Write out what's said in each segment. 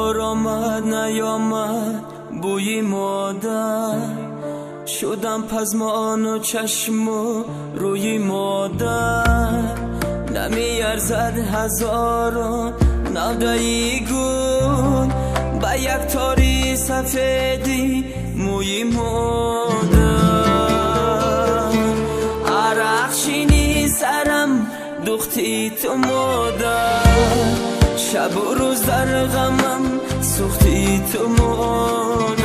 بهار آمد نیامد بوی مادر، شدم پزمان و چشم و روی مادر. نمیارزد هزاران نودهی گل با یک تاری سفیدی موی مادر. عرق شینی سرم دختی تو مادر، شب و روز در غمم سوختی تو مادر.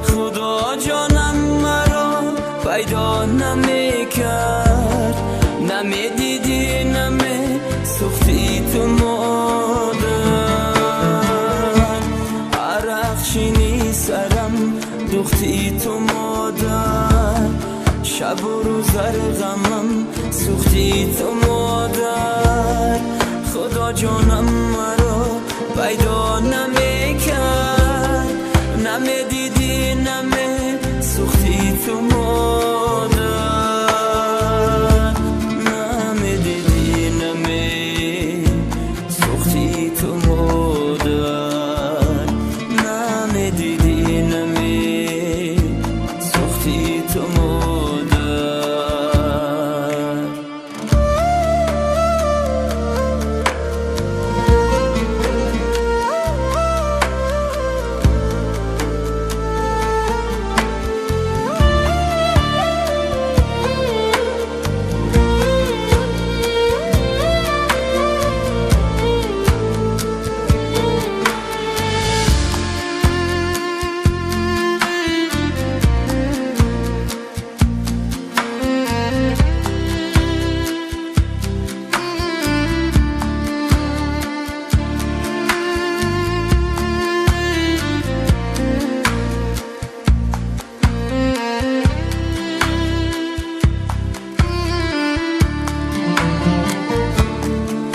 خدا جانم مرا پیدا نمیکرد، نمیدیدی سوختی تو مادر. عرق شینی سرم دختی تو مادر، شب و روز در غمم سوختی تو مادر. خدا جانم مرا پیدا نمیکرد، نمیدیدی سوختی تو مادر. نمیدیدی سوختی تو مادر، نمیدیدی سوختی تو مادر.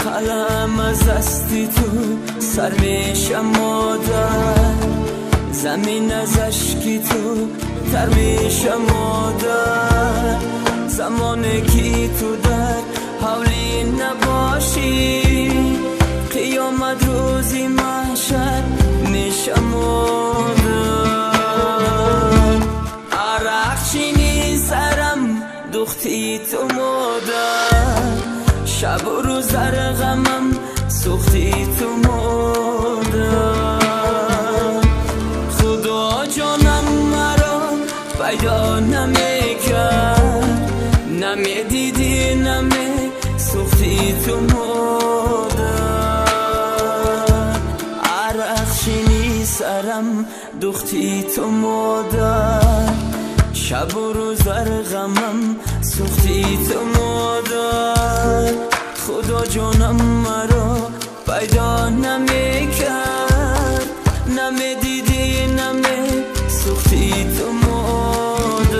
قلم از دستی تو سر میشم مادر، زمین از اشکی تو تر میشم مادر. زمانی که تو در حولی نباشی، قیامت روزی محشر میشم مادر. عرق شینی سرم دختی تو مادر، شب و روز در غمم سوختی تو مادر. خدا جانم مرا پیدا نمیکرد، نمیدیدی سوختی تو مادر. عرق شینی سرم دختی تو مادر، شب و روز در غمم سوختی تو مادر. خدا جانم مرا پیدا نمیکرد، نمیدیدی سوختی تو مادر.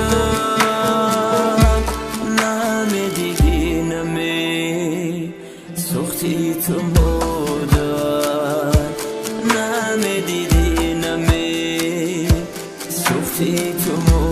نمیدیدی سوختی تو مادر، نمیدیدی سوختی تو مادر.